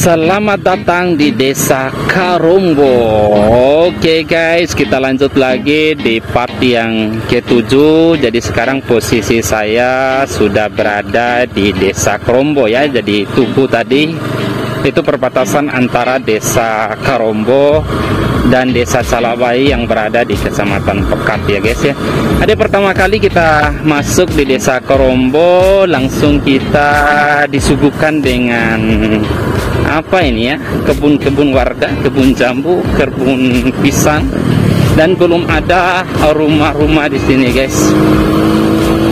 Selamat datang di Desa Karombo. Oke guys, kita lanjut lagi di part yang ke-7. Jadi sekarang posisi saya sudah berada di Desa Karombo ya. Jadi Tugu tadi itu perbatasan antara Desa Karombo dan Desa Calabai yang berada di Kecamatan Pekat ya guys ya. Ada pertama kali kita masuk di Desa Karombo, langsung kita disuguhkan dengan apa ini ya, kebun-kebun warga, kebun jambu, kebun pisang, dan belum ada rumah-rumah di sini guys.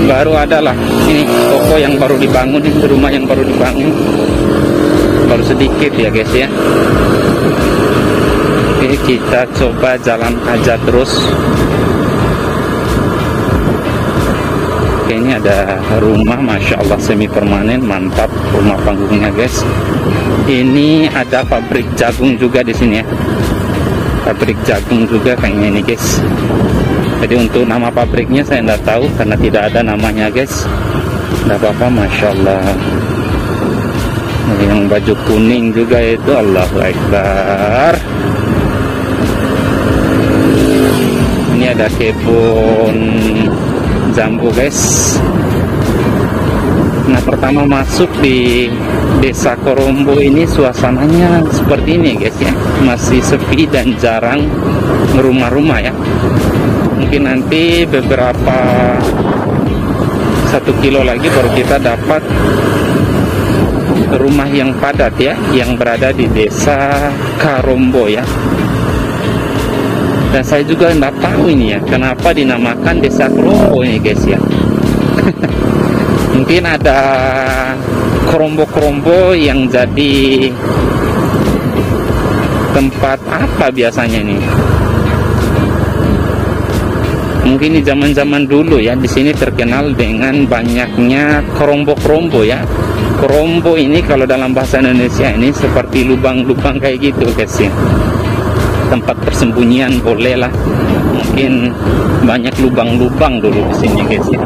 Baru adalah ini toko yang baru dibangun, ini rumah yang baru dibangun, baru sedikit ya guys ya. Oke, kita coba jalan aja terus. Oke, ini ada rumah, masya Allah semi permanen, mantap rumah panggungnya guys. Ini ada pabrik jagung juga di sini ya, pabrik jagung juga kayaknya ini guys. Jadi untuk nama pabriknya saya tidak tahu karena tidak ada namanya guys. Tidak apa-apa, masya Allah. Yang baju kuning juga itu, Allahu Akbar. Ini ada kebun jambu guys. Nah, pertama masuk di Desa Karombo ini suasananya seperti ini guys ya, masih sepi dan jarang rumah-rumah ya. Mungkin nanti beberapa 1 kilo lagi baru kita dapat rumah yang padat ya, yang berada di Desa Karombo ya. Dan saya juga tidak tahu ini ya, kenapa dinamakan Desa Karombo ini guys ya. Mungkin ada kerombo-kerombo yang jadi tempat apa biasanya ini. Mungkin di zaman-zaman dulu ya, di sini terkenal dengan banyaknya kerombo-kerombo ya. Kerombo ini kalau dalam bahasa Indonesia ini seperti lubang-lubang kayak gitu guys ya. Tempat persembunyian boleh lah. Mungkin banyak lubang-lubang dulu di sini guys ya.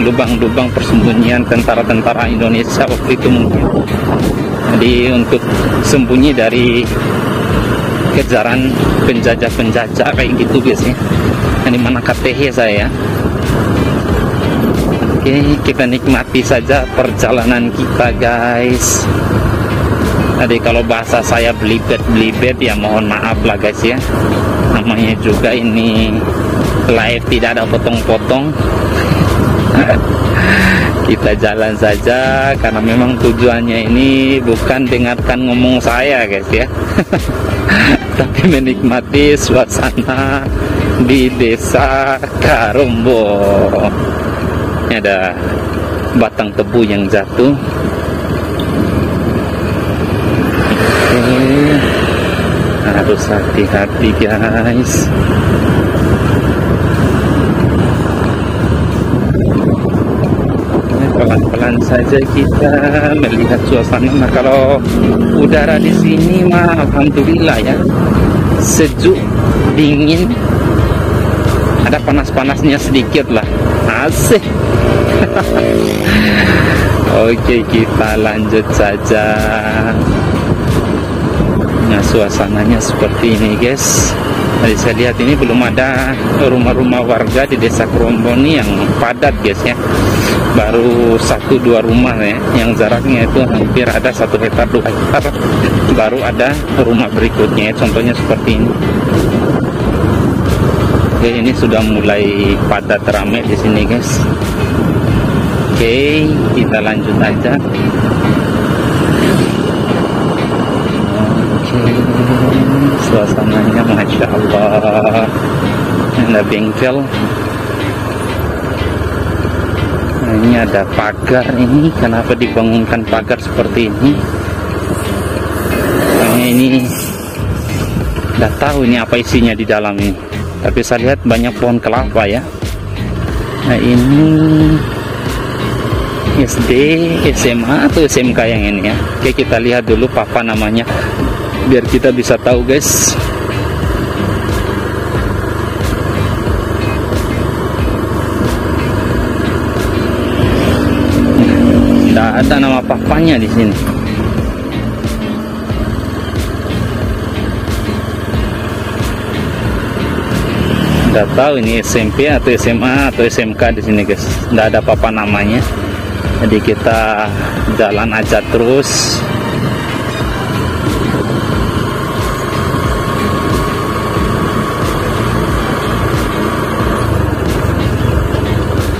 Lubang-lubang persembunyian tentara-tentara Indonesia waktu itu mungkin. Jadi untuk sembunyi dari kejaran penjajah-penjajah kayak gitu guys ya. Ini mana KTH saya. Oke, kita nikmati saja perjalanan kita guys. Jadi kalau bahasa saya belibet ya mohon maaf lah guys ya. Namanya juga ini live, tidak ada potong-potong. Kita jalan saja karena memang tujuannya ini bukan dengarkan ngomong saya guys ya. Tapi menikmati suasana di Desa Karombo. Ini ada batang tebu yang jatuh. Harus hati-hati guys. Pelan-pelan saja kita melihat suasana. Nah, kalau udara di sini mah alhamdulillah ya, sejuk, dingin, ada panas-panasnya sedikit lah, asik. Oke, kita lanjut saja. Nah, suasananya seperti ini guys. Tadi saya lihat ini belum ada rumah-rumah warga di Desa Karombo ini yang padat guys ya. Baru 1-2 rumah ya, yang jaraknya itu hampir ada 1 hektar 2 hektar. Baru ada rumah berikutnya ya, contohnya seperti ini. Oke, ini sudah mulai padat ramai di sini guys. Oke, kita lanjut aja. Suasananya masya Allah. Ada bengkel. Nah, ini ada pagar ini. Kenapa dibangunkan pagar seperti ini? Nah, ini nggak tahu ini apa isinya di dalam ini. Tapi saya lihat banyak pohon kelapa ya. Nah, ini SD, SMA atau SMK yang ini ya. Oke, kita lihat dulu papa namanya biar kita bisa tahu guys. Tidak ada nama papanya di sini. tidak tahu ini SMP atau SMA atau SMK di sini guys, tidak ada apa-apa namanya. Jadi kita jalan aja terus.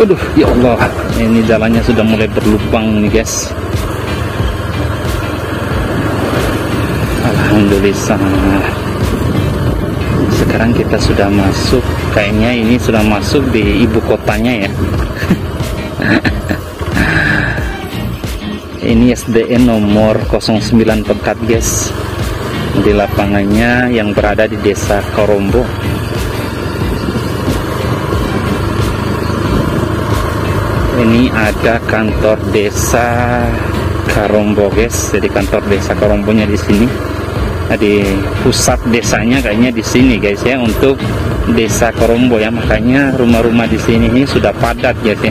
Aduh, ya Allah, ini jalannya sudah mulai berlubang nih guys. Alhamdulillah. Sekarang kita sudah masuk, kayaknya ini sudah masuk di ibu kotanya ya. Ini SDN nomor 09 Pekat guys, di lapangannya yang berada di Desa Karombo. Ini ada kantor Desa Karombo guys, jadi kantor Desa Karombonya di sini. Di pusat desanya kayaknya di sini guys ya, untuk Desa Karombo ya, makanya rumah-rumah di sini ini sudah padat guys ya.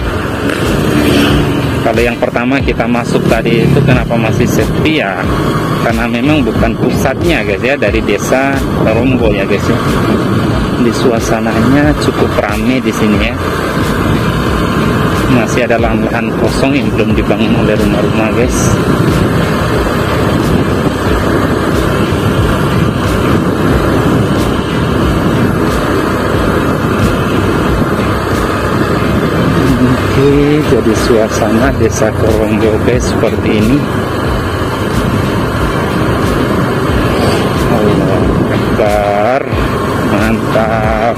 Kalau yang pertama kita masuk tadi itu kenapa masih sepi ya, karena memang bukan pusatnya guys ya, dari Desa Karombo ya guys ya. Di suasananya cukup ramai di sini ya. Masih ada lahan-lahan kosong yang belum dibangun oleh rumah-rumah guys. Oke, jadi suasana Desa Karombo guys seperti ini. Allah Akbar, mantap.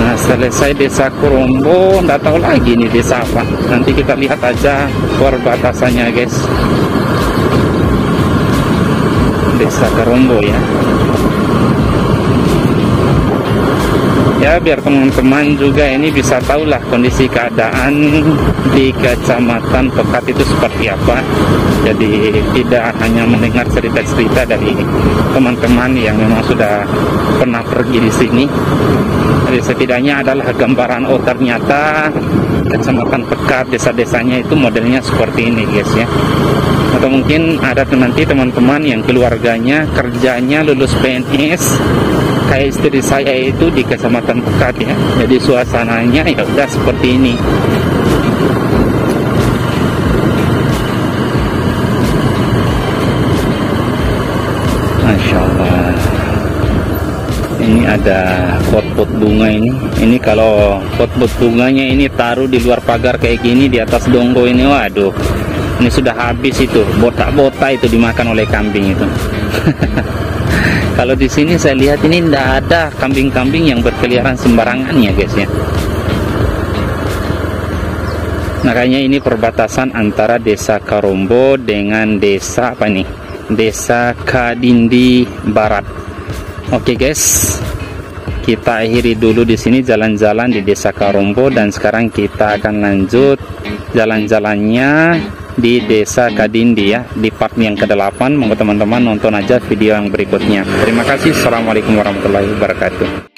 Nah, selesai Desa Karombo, nggak tahu lagi nih desa apa. Nanti kita lihat aja perbatasannya guys. Desa Karombo ya. Ya, biar teman-teman juga ini bisa tahulah kondisi keadaan di Kecamatan Pekat itu seperti apa. Jadi tidak hanya mendengar cerita-cerita dari teman-teman yang memang sudah pernah pergi di sini. Jadi setidaknya adalah gambaran, oh ternyata Kecamatan Pekat, desa-desanya itu modelnya seperti ini guys ya. Atau mungkin ada nanti teman-teman yang keluarganya kerjanya lulus PNS kayak istri saya itu di Kecamatan Pekat ya. Jadi suasananya ya udah seperti ini. Masya Allah. Ini ada pot-pot bunga ini. Ini kalau pot-pot bunganya ini taruh di luar pagar kayak gini di atas donggo ini, waduh. Ini sudah habis itu, botak-botak itu dimakan oleh kambing itu. Kalau di sini saya lihat ini tidak ada kambing-kambing yang berkeliaran sembarangan ya guys ya. Makanya ini perbatasan antara Desa Karombo dengan desa apa nih? Desa Kadindi Barat. Oke guys, kita akhiri dulu di sini jalan-jalan di Desa Karombo, dan sekarang kita akan lanjut jalan-jalannya di Desa Kadindi ya, di part yang ke-8. Monggo teman-teman nonton aja video yang berikutnya. Terima kasih. Assalamualaikum warahmatullahi wabarakatuh.